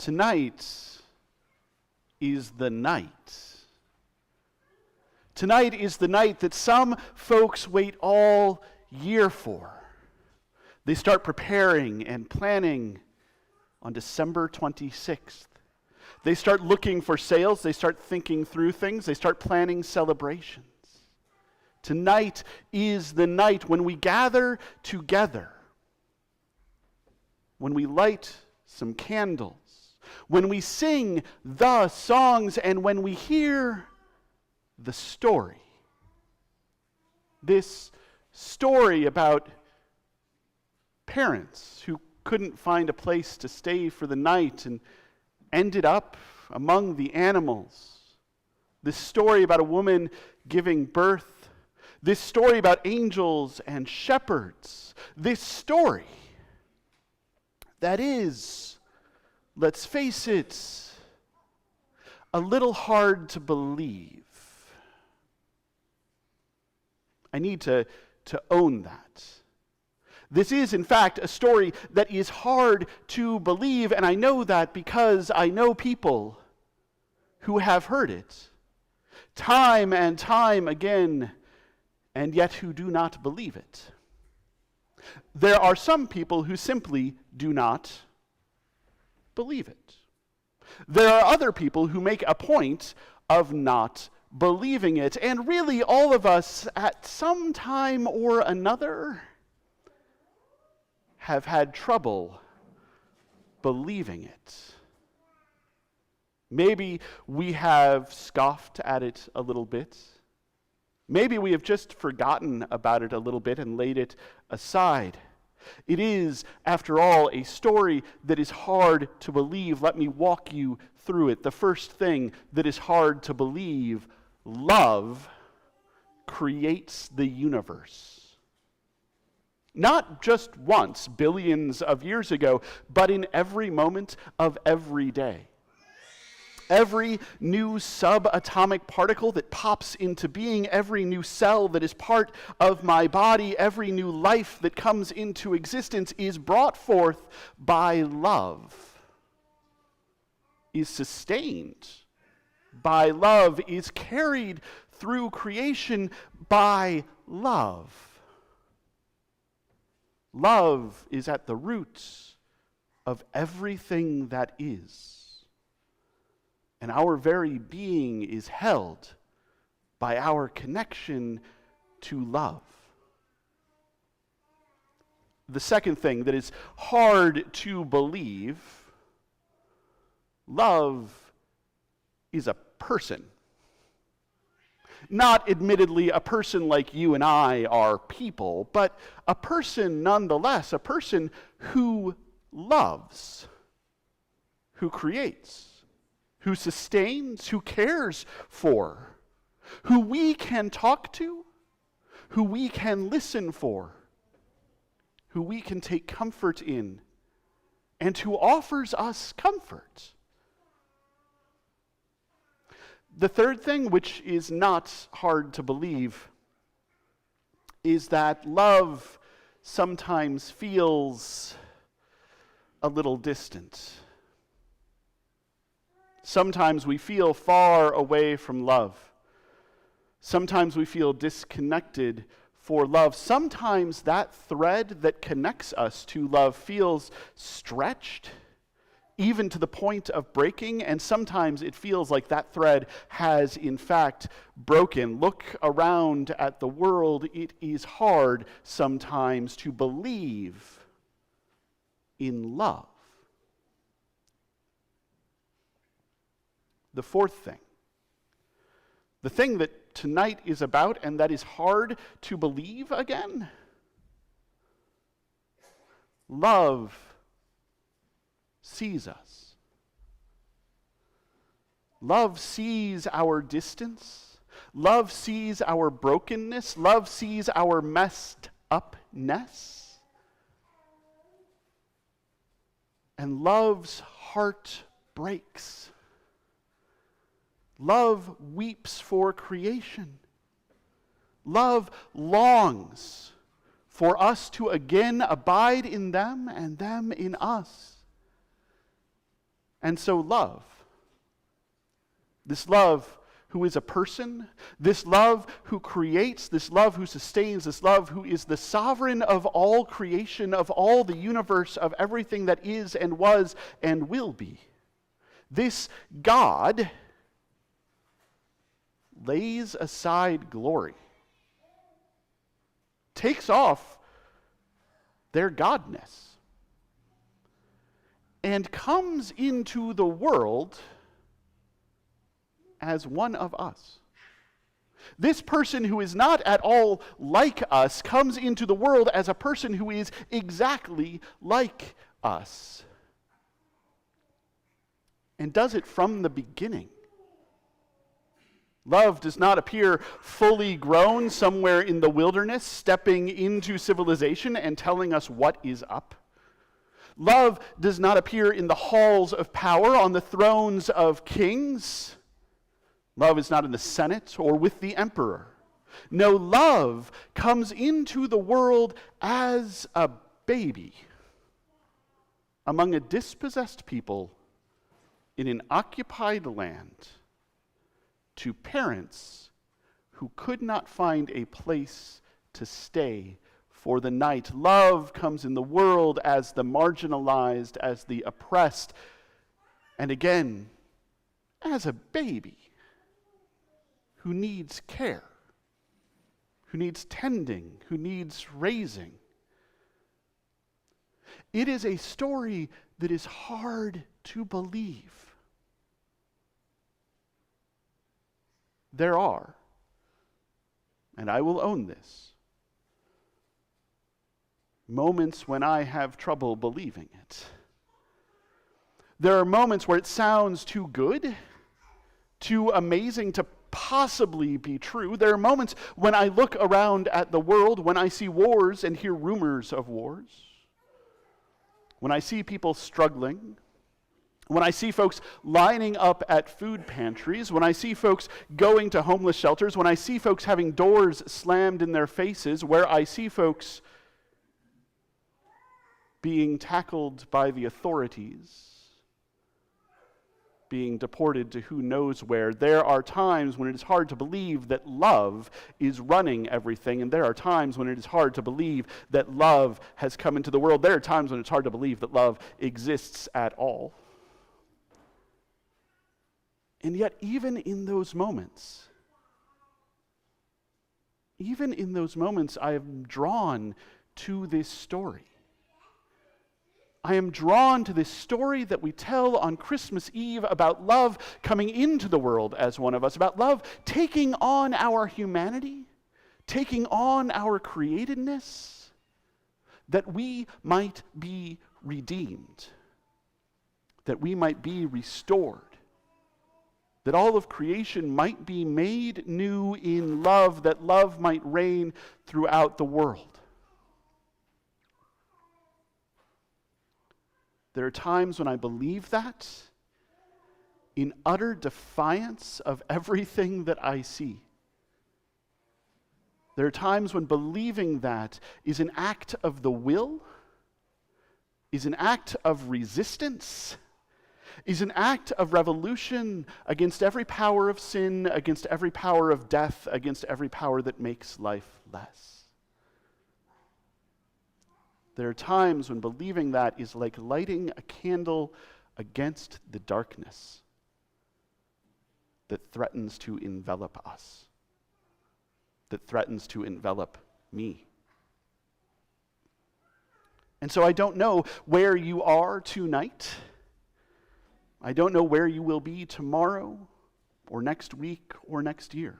Tonight is the night. Tonight is the night that some folks wait all year for. They start preparing and planning on December 26th. They start looking for sales. They start thinking through things. They start planning celebrations. Tonight is the night when we gather together, when we light some candles, when we sing the songs, and when we hear the story. This story about parents who couldn't find a place to stay for the night and ended up among the animals. This story about a woman giving birth. This story about angels and shepherds. This story that is, let's face it, a little hard to believe. I need to own that. This is, in fact, a story that is hard to believe, and I know that because I know people who have heard it time and time again, and yet who do not believe it. There are some people who simply do not believe it. There are other people who make a point of not believing it, and really all of us at some time or another have had trouble believing it. Maybe we have scoffed at it a little bit. Maybe we have just forgotten about it a little bit and laid it aside. It is, after all, a story that is hard to believe. Let me walk you through it. The first thing that is hard to believe: love creates the universe. Not just once, billions of years ago, but in every moment of every day. Every new subatomic particle that pops into being, every new cell that is part of my body, every new life that comes into existence is brought forth by love, is sustained by love, is carried through creation by love. Love is at the roots of everything that is. And our very being is held by our connection to love. The second thing that is hard to believe: love is a person. Not admittedly a person like you and I are people, but a person nonetheless, a person who loves, who creates, who sustains, who cares for, who we can talk to, who we can listen for, who we can take comfort in, and who offers us comfort. The third thing, which is not hard to believe, is that love sometimes feels a little distant. Sometimes we feel far away from love. Sometimes we feel disconnected for love. Sometimes that thread that connects us to love feels stretched, even to the point of breaking, and sometimes it feels like that thread has in fact broken. Look around at the world. It is hard sometimes to believe in love. The fourth thing, the thing that tonight is about and that is hard to believe again: love sees us. Love sees our distance. Love sees our brokenness. Love sees our messed upness. And love's heart breaks. Love weeps for creation. Love longs for us to again abide in them and them in us. And so love, this love who is a person, this love who creates, this love who sustains, this love who is the sovereign of all creation, of all the universe, of everything that is and was and will be. This God lays aside glory, takes off their godness, and comes into the world as one of us. This person who is not at all like us comes into the world as a person who is exactly like us, and does it from the beginning. Love does not appear fully grown somewhere in the wilderness, stepping into civilization and telling us what is up. Love does not appear in the halls of power, on the thrones of kings. Love is not in the Senate or with the emperor. No, love comes into the world as a baby among a dispossessed people in an occupied land, to parents who could not find a place to stay for the night. Love comes in the world as the marginalized, as the oppressed, and again, as a baby who needs care, who needs tending, who needs raising. It is a story that is hard to believe. There are, and I will own this, moments when I have trouble believing it. There are moments where it sounds too good, too amazing to possibly be true. There are moments when I look around at the world, when I see wars and hear rumors of wars, when I see people struggling, when I see folks lining up at food pantries, when I see folks going to homeless shelters, when I see folks having doors slammed in their faces, where I see folks being tackled by the authorities, being deported to who knows where, there are times when it is hard to believe that love is running everything, and there are times when it is hard to believe that love has come into the world. There are times when it's hard to believe that love exists at all. And yet, even in those moments, I am drawn to this story. I am drawn to this story that we tell on Christmas Eve about love coming into the world as one of us, about love taking on our humanity, taking on our createdness, that we might be redeemed, that we might be restored, that all of creation might be made new in love, that love might reign throughout the world. There are times when I believe that in utter defiance of everything that I see. There are times when believing that is an act of the will, is an act of resistance, is an act of revolution against every power of sin, against every power of death, against every power that makes life less. There are times when believing that is like lighting a candle against the darkness that threatens to envelop us, that threatens to envelop me. And so I don't know where you are tonight. I don't know where you will be tomorrow or next week or next year.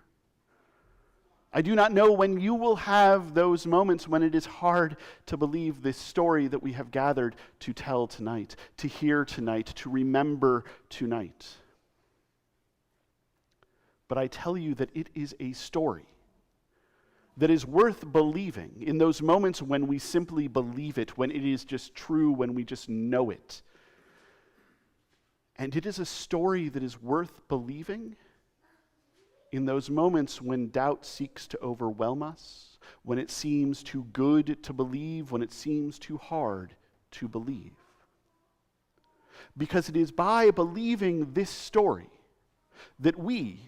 I do not know when you will have those moments when it is hard to believe this story that we have gathered to tell tonight, to hear tonight, to remember tonight. But I tell you that it is a story that is worth believing in those moments when we simply believe it, when it is just true, when we just know it. And it is a story that is worth believing in those moments when doubt seeks to overwhelm us, when it seems too good to believe, when it seems too hard to believe. Because it is by believing this story that we,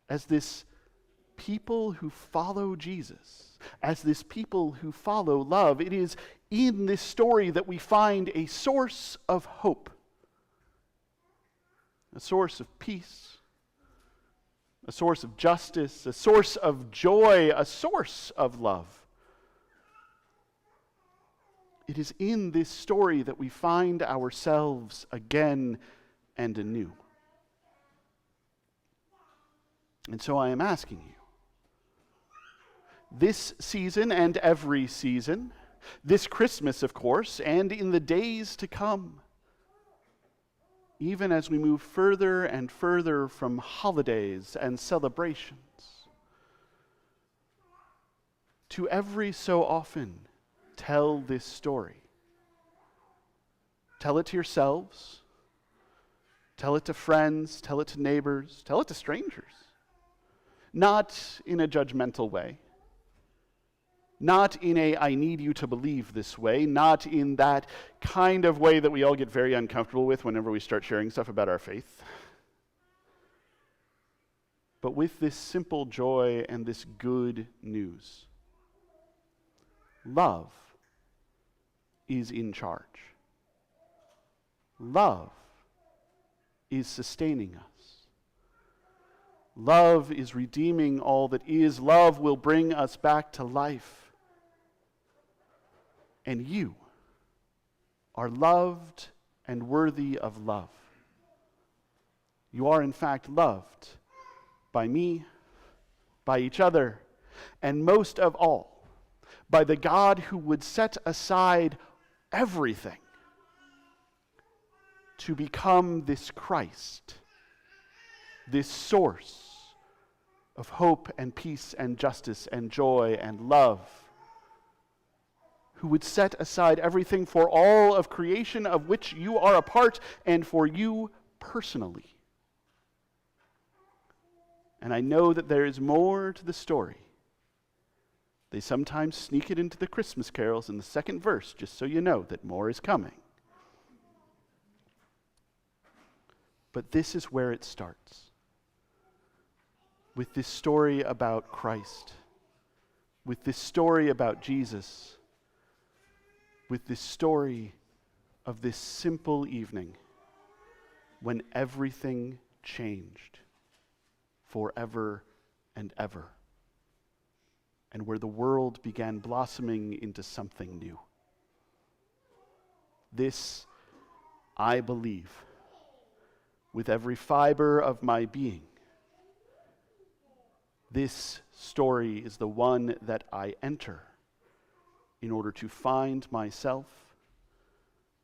as this people who follow Jesus, as this people who follow love, it is in this story that we find a source of hope, a source of peace, a source of justice, a source of joy, a source of love. It is in this story that we find ourselves again and anew. And so I am asking you, this season and every season, this Christmas, of course, and in the days to come, even as we move further and further from holidays and celebrations, to every so often tell this story. Tell it to yourselves, tell it to friends, tell it to neighbors, tell it to strangers. Not in a judgmental way, not in a I need you to believe this way, not in that kind of way that we all get very uncomfortable with whenever we start sharing stuff about our faith, but with this simple joy and this good news. Love is in charge. Love is sustaining us. Love is redeeming all that is. Love will bring us back to life. And you are loved and worthy of love. You are, in fact, loved by me, by each other, and most of all, by the God who would set aside everything to become this Christ, this source of hope and peace and justice and joy and love, who would set aside everything for all of creation of which you are a part and for you personally. And I know that there is more to the story. They sometimes sneak it into the Christmas carols in the second verse, just so you know that more is coming. But this is where it starts. With this story about Christ, with this story about Jesus, with this story of this simple evening when everything changed forever and ever, and where the world began blossoming into something new. This, I believe, with every fiber of my being. This story is the one that I enter in order to find myself,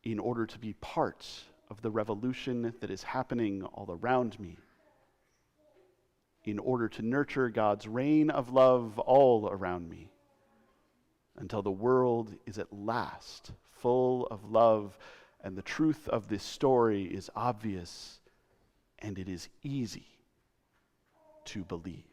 in order to be part of the revolution that is happening all around me, in order to nurture God's reign of love all around me, until the world is at last full of love, and the truth of this story is obvious, and it is easy to believe.